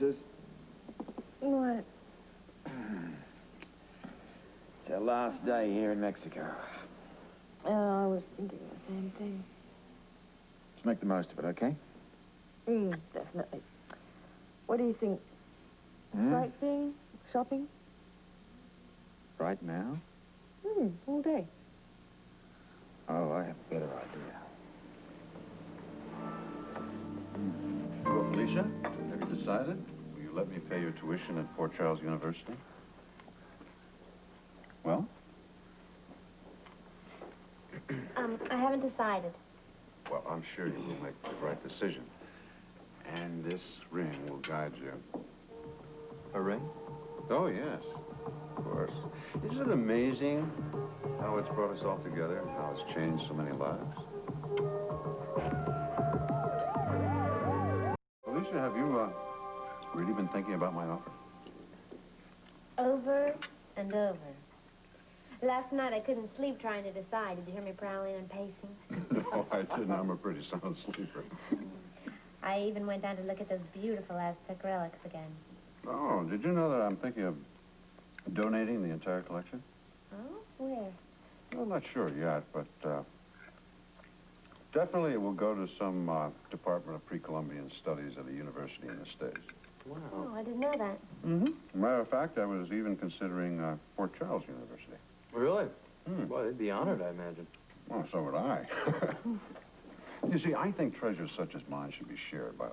Mrs. What? It's our last day here in Mexico. Oh, I was thinking the same thing. Let's make the most of it, okay? Definitely. What do you think? Hmm? Sightseeing? Shopping? Right now? All day. Oh, I have a better idea. Well, Felicia, have you decided? Will you let me pay your tuition at Port Charles University? Well? I haven't decided. Well, I'm sure you will make the right decision. And this ring will guide you. A ring? Oh, yes. Of course. Isn't it amazing how it's brought us all together and how it's changed so many lives? Felicia, have you, really been thinking about my offer? Over and over. Last night I couldn't sleep trying to decide. Did you hear me prowling and pacing? No, I didn't. I'm a pretty sound sleeper. I even went down to look at those beautiful Aztec relics again. Oh, did you know that I'm thinking of donating the entire collection? Oh, where? Well, I'm not sure yet, but definitely it will go to some Department of Pre-Columbian Studies at a university in the States. Wow. Oh, I didn't know that. Matter of fact, I was even considering Port Charles University. Really? Well, they'd be honored, I imagine. Well, so would I. You see, I think treasures such as mine should be shared by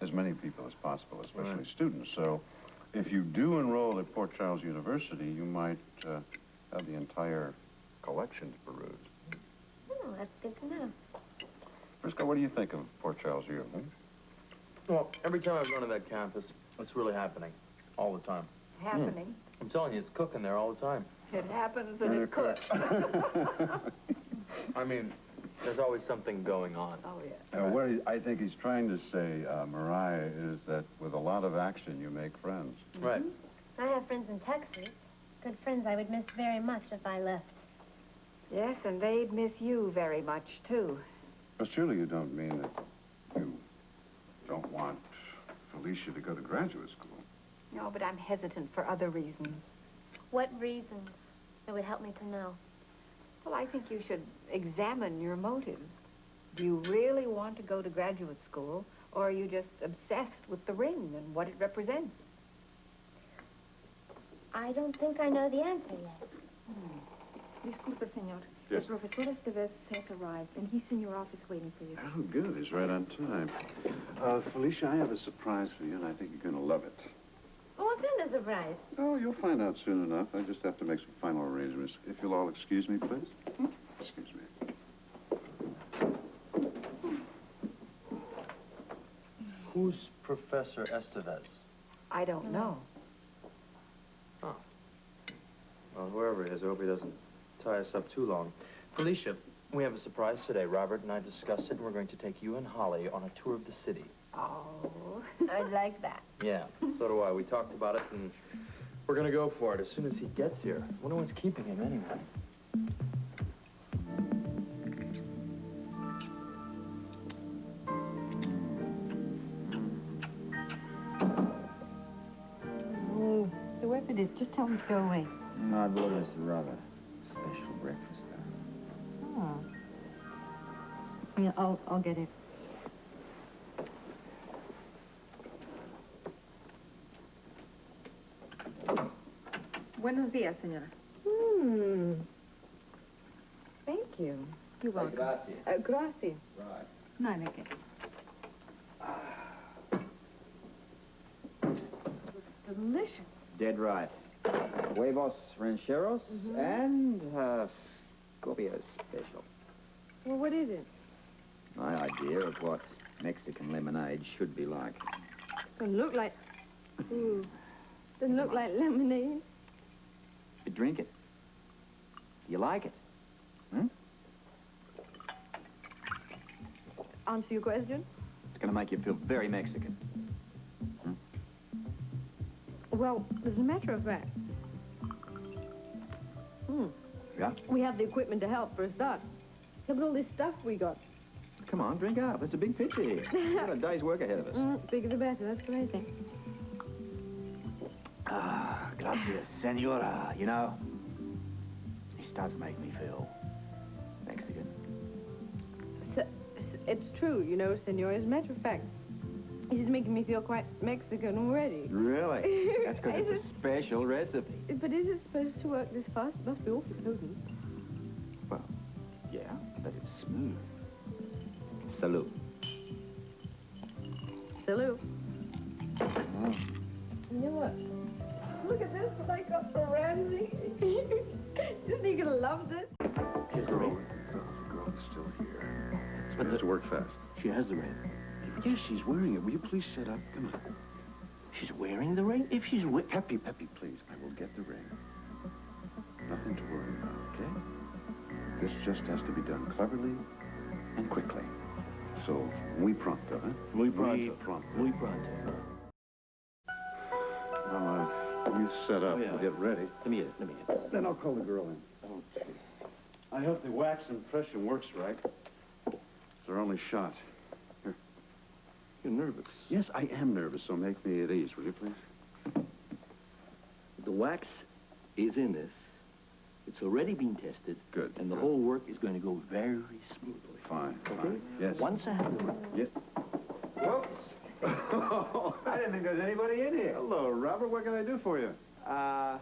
as many people as possible, especially students. So if you do enroll at Port Charles University, you might have the entire collection to peruse. Oh, that's good to know. Frisco, what do you think of Port Charles U? Well, every time I've run to that campus, it's really happening. All the time. Happening. I'm telling you, it's cooking there all the time. It happens and it cooks. I mean, there's always something going on. Oh, yeah. What I think he's trying to say, Mariah, is that with a lot of action, you make friends. Right. I have friends in Texas. Good friends I would miss very much if I left. Yes, and they'd miss you very much, too. But surely you don't mean that you don't want Felicia to go to graduate school. No, but I'm hesitant for other reasons. What reasons? It would help me to know. Well, I think you should examine your motives. Do you really want to go to graduate school, or are you just obsessed with the ring and what it represents? I don't think I know the answer yet. Disculpe, señor. Yes. El profesor Estevez has arrived, and he's in your office waiting for you. Oh, good. He's right on time. Felicia, I have a surprise for you, and I think you're going to love it. Oh, what's in the surprise? Oh, you'll find out soon enough. I just have to make some final arrangements. If you'll all excuse me, please. Excuse me. Who's Professor Estevez? I don't know. Oh. Well, whoever he is, I hope he doesn't tie us up too long. Felicia, we have a surprise today. Robert and I discussed it, and we're going to take you and Holly on a tour of the city. Oh. I'd like that. Yeah, so do I. We talked about it, and we're going to go for it as soon as he gets here. I wonder what's keeping him anyway. Oh, whoever it is, just tell him to go away. I believe it's a rather special breakfast, though. Oh. Yeah, I'll get it. Buenos días, señora. Thank you. You're welcome. Gracias. Gracias. Right. No, de qué. Delicious. Dead right. Huevos rancheros and Scorpio special. Well, what is it? My idea of what Mexican lemonade should be like. Doesn't look like... Doesn't look like lemonade. You drink it. You like it? Answer your question? It's going to make you feel very Mexican. Well, as a matter of fact... Yeah? We have the equipment to help for a start. Look at all this stuff we got. Come on, drink up. There's a big picture here. We've got a day's work ahead of us. Bigger the better, that's what I think. Gracias, senora. You know, this does make me feel Mexican. It's true, you know, senor. As a matter of fact, this is making me feel quite Mexican already. Really? That's because it's a special recipe. But is it supposed to work this fast? It must be awfully potent. Well, yeah, but it's smooth. Salute. Salute. You know what? Look at this that I got for Ramsey. Isn't he gonna love this? The girl is still here. We have to work fast. She has the ring. Yes, she's wearing it. Will you please sit up? Come on. She's wearing the ring? If she's Peppy, please. I will get the ring. Nothing to worry about, okay? This just has to be done cleverly and quickly. So, muy pronto, huh? Muy pronto. Muy pronto. Muy pronto. Now, you set up. Oh, yeah. We'll get ready. Let me get it. Then I'll call the girl in. Okay. I hope the wax impression works right. It's our only shot. Here. You're nervous. Yes, I am nervous, so make me at ease, will you, please? The wax is in this. It's already been tested. Good. And the good. whole work is going to go very smoothly. Fine, Okay? fine. Yes. Once I have the ring. Yes. Whoops. I didn't think there was anybody in here. Hello, Robert. What can I do for you? I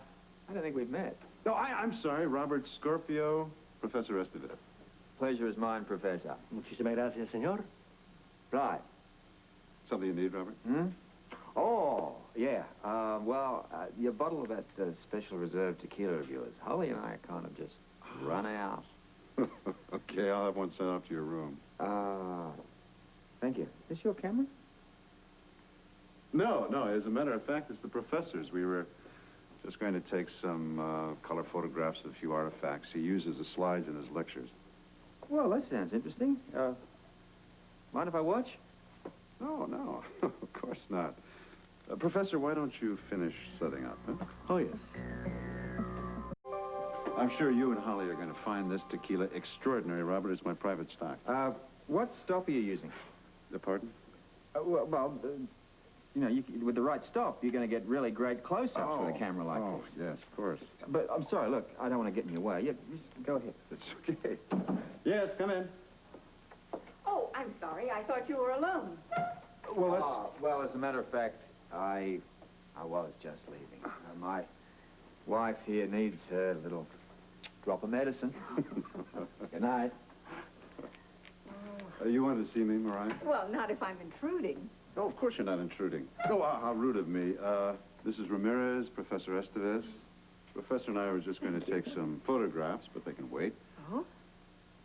don't think we've met. No, I'm sorry. Robert Scorpio, Professor Estevez. Pleasure is mine, Professor. Muchísimas gracias, señor. Right. Something you need, Robert? Oh, yeah. Your bottle of that special reserve tequila of yours. Holly and I kind of just run out. Okay, I'll have one sent up to your room. Thank you. Is this your camera? No. As a matter of fact, it's the professor's. We were just going to take some color photographs of a few artifacts. He uses the slides in his lectures. Well, that sounds interesting. Mind if I watch? No. Of course not. Professor, why don't you finish setting up, huh? Oh, yes. I'm sure you and Holly are going to find this tequila extraordinary, Robert. It's my private stock. What stop are you using? Pardon? With the right stop, you're going to get really great close-ups with a camera like this. Oh, yes, of course. But I'm sorry, look, I don't want to get in your way. You go ahead. It's okay. Yes, come in. Oh, I'm sorry. I thought you were alone. Well, as a matter of fact, I was just leaving. My wife here needs her little drop of medicine. Good night. You wanted to see me, Mariah? Well, not if I'm intruding. Oh, of course you're not intruding. Oh, how rude of me. This is Ramirez, Professor Estevez. Professor and I were just going to take some photographs, but they can wait. Oh?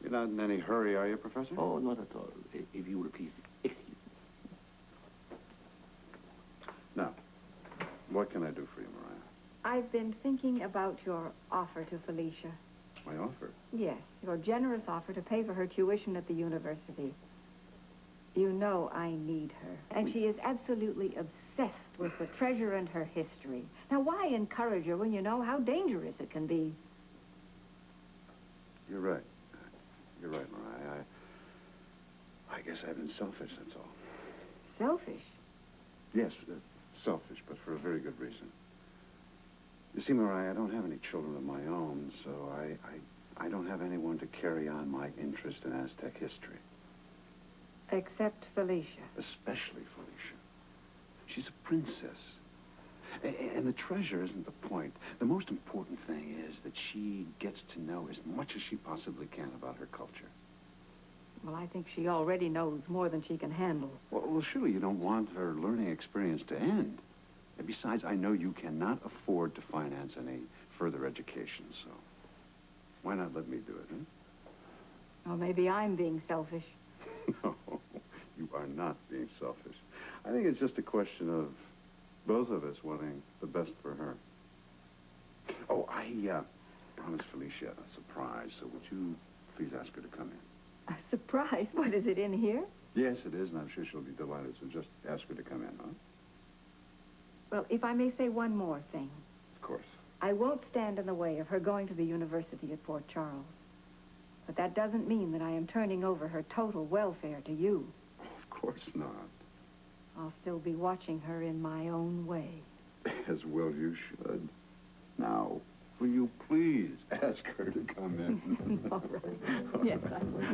You're not in any hurry, are you, Professor? Oh, not at all. If you repeat, excuse me. Now, what can I do for you, Mariah? I've been thinking about your offer to Felicia. My offer? Yes, your generous offer to pay for her tuition at the university. You know I need her. And she is absolutely obsessed with the treasure and her history. Now, why encourage her when you know how dangerous it can be? You're right. You're right, Mariah. I guess I've been selfish, that's all. Selfish? Yes, selfish, but for a very good reason. You see, Mariah, I don't have any children of my own, so I don't have anyone to carry on my interest in Aztec history. Except Felicia. Especially Felicia. She's a princess. And the treasure isn't the point. The most important thing is that she gets to know as much as she possibly can about her culture. Well, I think she already knows more than she can handle. Well, surely you don't want her learning experience to end. And besides, I know you cannot afford to finance any further education, so why not let me do it, huh? Well, maybe I'm being selfish. No, you are not being selfish. I think it's just a question of both of us wanting the best for her. Oh, I promised Felicia a surprise, so would you please ask her to come in? A surprise? What, is it in here? Yes, it is, and I'm sure she'll be delighted, so just ask her to come in, huh? Well, if I may say one more thing. Of course. I won't stand in the way of her going to the university at Port Charles. But that doesn't mean that I am turning over her total welfare to you. Of course not. I'll still be watching her in my own way. As well you should. ask her to come in. All right. Yes, I will.